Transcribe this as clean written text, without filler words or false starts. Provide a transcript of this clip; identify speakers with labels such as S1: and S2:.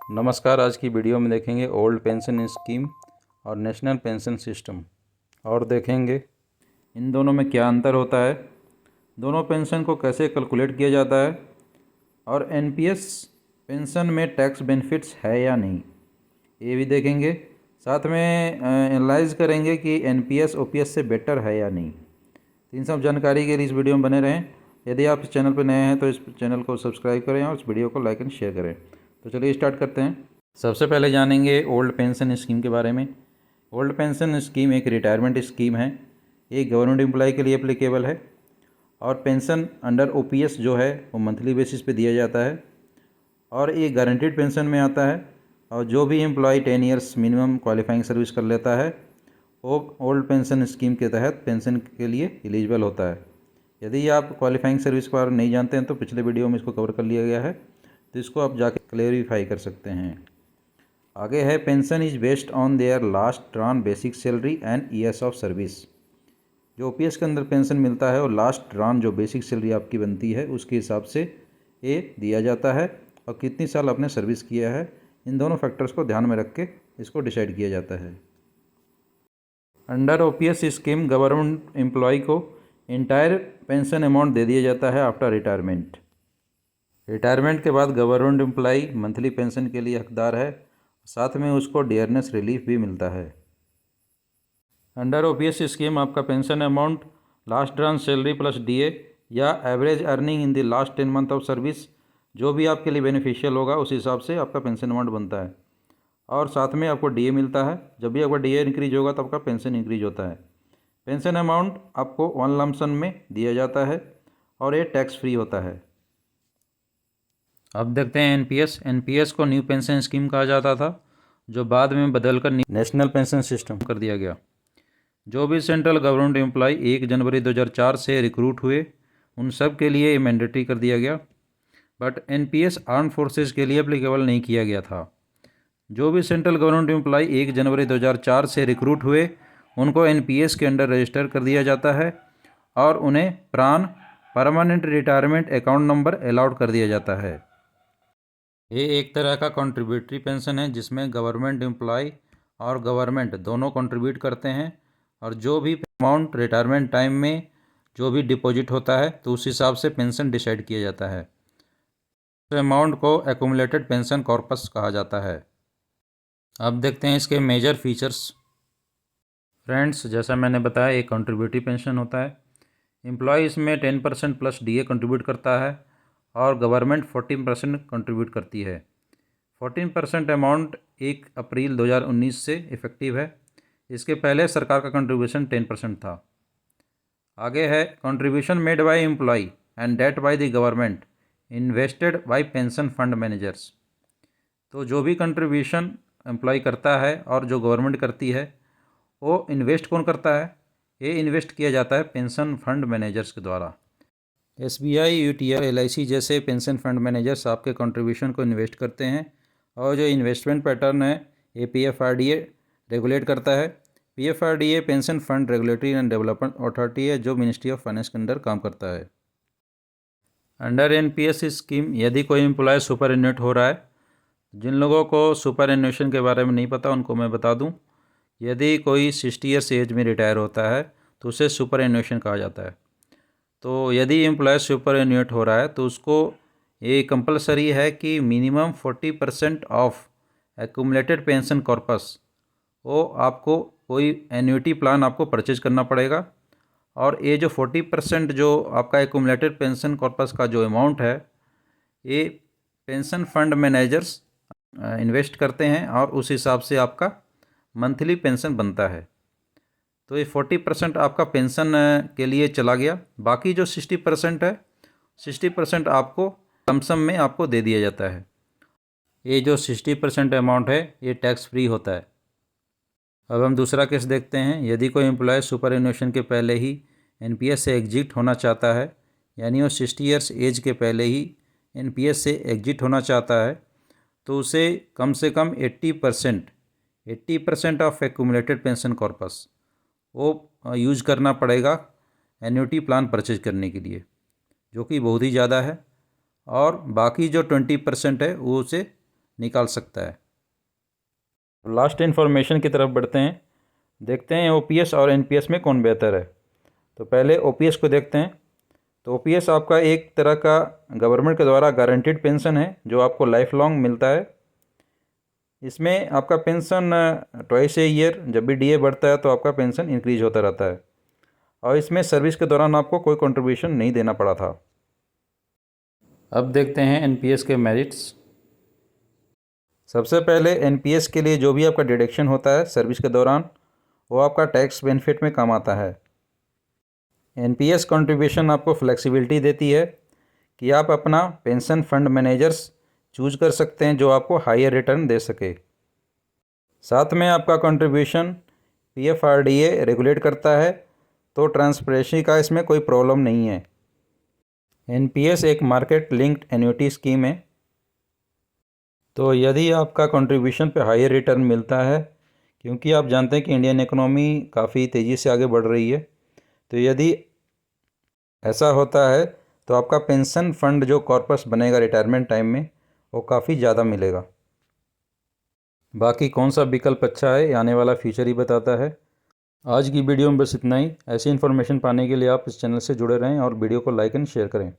S1: नमस्कार। आज की वीडियो में देखेंगे ओल्ड पेंशन स्कीम और नेशनल पेंशन सिस्टम और देखेंगे इन दोनों में क्या अंतर होता है, दोनों पेंशन को कैसे कैलकुलेट किया जाता है और एनपीएस पेंशन में टैक्स बेनिफिट्स है या नहीं, ये भी देखेंगे। साथ में एनालाइज करेंगे कि एनपीएस ओपीएस से बेटर है या नहीं। इन सब जानकारी के लिए इस वीडियो में बने रहें। यदि आप इस चैनल पर नए हैं तो इस चैनल को सब्सक्राइब करें और इस वीडियो को लाइक एंड शेयर करें। तो चलिए स्टार्ट करते हैं। सबसे पहले जानेंगे ओल्ड पेंशन स्कीम के बारे में। ओल्ड पेंशन स्कीम एक रिटायरमेंट स्कीम है। ये गवर्नमेंट एम्प्लॉय के लिए एप्लीकेबल है और पेंशन अंडर ओपीएस जो है वो मंथली बेसिस पे दिया जाता है और ये गारंटीड पेंशन में आता है। और जो भी employ 10 years minimum qualifying service कर लेता है वो ओल्ड पेंशन स्कीम के तहत पेंशन के लिए एलिजिबल होता है। यदि आप क्वालिफाइंग सर्विस के बारे में नहीं जानते हैं तो पिछले वीडियो में इसको कवर कर लिया गया है, तो इसको आप जाके क्लेरिफाई कर सकते हैं। आगे है pension is based on their last drawn basic salary and years of service. जो ओपीएस के अंदर पेंशन मिलता है और लास्ट ड्रॉन जो बेसिक सैलरी आपकी बनती है उसके हिसाब से ये दिया जाता है और कितनी साल आपने सर्विस किया है, इन दोनों फैक्टर्स को ध्यान में रख के इसको डिसाइड किया जाता है। Under OPS scheme government employ को इंटायर पेंशन अमाउंट दे दिया जाता है आफ्टर रिटायरमेंट। रिटायरमेंट के बाद गवर्नमेंट एम्प्लॉय मंथली पेंशन के लिए हकदार है, साथ में उसको डियरनेस रिलीफ भी मिलता है। अंडर ओपीएस स्कीम आपका pension amount last drawn salary plus DA या average earning in the last 10 month of service, जो भी आपके लिए बेनिफिशियल होगा उस हिसाब से आपका पेंशन अमाउंट बनता है और साथ में आपको डीए मिलता है। जब भी आपका डीए इंक्रीज होगा तो आपका पेंशन इंक्रीज होता है। पेंशन अमाउंट आपको वन लंप सम में दिया जाता है और ये टैक्स फ्री होता है। अब देखते हैं एनपीएस। एनपीएस को न्यू पेंशन स्कीम कहा जाता था, जो बाद में बदलकर नेशनल पेंशन सिस्टम कर दिया गया। जो भी सेंट्रल गवर्नमेंट एम्प्लॉय 1 जनवरी 2004 से रिक्रूट हुए उन सब के लिए ये मैंडेटरी कर दिया गया, बट एनपीएस आर्म फोर्सेज के लिए एप्लीकेबल नहीं किया गया था। जो भी सेंट्रल गवर्नमेंट एम्प्लॉय 1 जनवरी 2004 से रिक्रूट हुए उनको एनपीएस के अंडर रजिस्टर कर दिया जाता है और उन्हें प्रान permanent retirement account number allowed कर दिया जाता है। ये एक तरह का कंट्रीब्यूटरी पेंशन है जिसमें गवर्नमेंट एम्प्लॉय और गवर्नमेंट दोनों कंट्रीब्यूट करते हैं और जो भी अमाउंट रिटायरमेंट टाइम में जो भी डिपॉजिट होता है तो उस हिसाब से पेंशन डिसाइड किया जाता है। तो अमाउंट को एक्यूमुलेटेड पेंशन कॉर्पस कहा जाता है। अब देखते हैं इसके मेजर फीचर्स। फ्रेंड्स, जैसा मैंने बताया एक कंट्रीब्यूटरी पेंशन होता है। एम्प्लॉय इसमें 10% प्लस डीए कंट्रीब्यूट करता है और गवर्नमेंट 14% कंट्रीब्यूट करती है। 14% अमाउंट 1 अप्रैल 2019 से इफ़ेक्टिव है। इसके पहले सरकार का कंट्रीब्यूशन 10% था। आगे है contribution made by employ and that by the government invested by pension fund managers. तो जो भी कंट्रीब्यूशन एम्प्लॉय करता है और जो गवर्नमेंट करती है वो इन्वेस्ट कौन करता है? ये इन्वेस्ट किया जाता है पेंशन फंड मैनेजर्स के द्वारा। एसबीआई, यूटीआई, एलआईसी जैसे पेंशन फंड मैनेजर्स आपके कंट्रीब्यूशन को इन्वेस्ट करते हैं और जो इन्वेस्टमेंट पैटर्न है ये पीएफआरडीए रेगुलेट करता है। PFRDA pension fund regulatory and development authority है जो मिनिस्ट्री ऑफ फाइनेंस के अंडर काम करता है। अंडर एनपीएस स्कीम यदि कोई एम्प्लॉय सुपर एन्युएट हो रहा है, जिन लोगों को सुपर एन्युएशन के बारे में नहीं पता उनको मैं बता दूं, यदि कोई 60 ईयर्स एज में रिटायर होता है तो उसे सुपर एन्युएशन कहा जाता है। तो यदि एम्प्लॉय सुपर एन्युएट हो रहा है तो उसको ये कंपलसरी है कि minimum 40% of accumulated pension corpus वो आपको कोई एन्युटी प्लान आपको परचेज करना पड़ेगा और ये जो 40% जो आपका एक्यूमुलेटेड पेंशन कॉर्पस का जो अमाउंट है ये पेंशन फंड मैनेजर्स इन्वेस्ट करते हैं और उस हिसाब से आपका मंथली पेंशन बनता है। तो ये 40% आपका पेंशन के लिए चला गया। बाकी जो 60% है 60% आपको लमसम में आपको दे दिया जाता है। ये जो 60% अमाउंट है ये टैक्स फ्री होता है। अब हम दूसरा केस देखते हैं। यदि कोई एम्प्लॉय सुपर एन्युएशन के पहले ही एनपीएस से एग्जिट होना चाहता है, यानी वो 60 ईयर्स एज के पहले ही एनपीएस से एग्जिट होना चाहता है, तो उसे कम से कम 80% ऑफ एक्यूमुलेटेड पेंशन कॉर्पस वो यूज करना पड़ेगा एन्युटी प्लान परचेज करने के लिए, जो कि बहुत ही ज़्यादा है। और बाकी जो 20% है वो उसे निकाल सकता है। लास्ट इन्फॉर्मेशन की तरफ बढ़ते हैं। देखते हैं ओपीएस और एनपीएस में कौन बेहतर है। तो पहले ओपीएस को देखते हैं। तो ओपीएस आपका एक तरह का गवर्नमेंट के द्वारा गारंटीड पेंशन है जो आपको लाइफ लॉन्ग मिलता है। इसमें आपका पेंशन ट्वाइस ए ईयर, जब भी डीए बढ़ता है तो आपका पेंशन इंक्रीज होता रहता है, और इसमें सर्विस के दौरान आपको कोई कंट्रीब्यूशन नहीं देना पड़ा था। अब देखते हैं एनपीएस के मेरिट्स। सबसे पहले एनपीएस के लिए जो भी आपका डिडक्शन होता है सर्विस के दौरान, वो आपका टैक्स बेनिफिट में काम आता है। एनपीएस कंट्रीब्यूशन आपको फ्लेक्सिबिलिटी देती है कि आप अपना पेंशन फंड मैनेजर्स चूज कर सकते हैं जो आपको हायर रिटर्न दे सके। साथ में आपका कंट्रीब्यूशन पीएफआरडीए रेगुलेट करता है, तो ट्रांसपेरेंसी का इसमें कोई प्रॉब्लम नहीं है। एनपीएस एक मार्केट लिंक्ड एन्युटी स्कीम है, तो यदि आपका कंट्रीब्यूशन पे हायर रिटर्न मिलता है, क्योंकि आप जानते हैं कि इंडियन इकोनॉमी काफ़ी तेज़ी से आगे बढ़ रही है, तो यदि ऐसा होता है तो आपका पेंशन फंड जो कॉर्पस बनेगा रिटायरमेंट टाइम में, वो काफ़ी ज़्यादा मिलेगा। बाकी कौन सा विकल्प अच्छा है, आने वाला फ्यूचर ही बताता है। आज की वीडियो में बस इतना ही। ऐसी इन्फॉर्मेशन पाने के लिए आप इस चैनल से जुड़े रहें और वीडियो को लाइक एंड शेयर करें।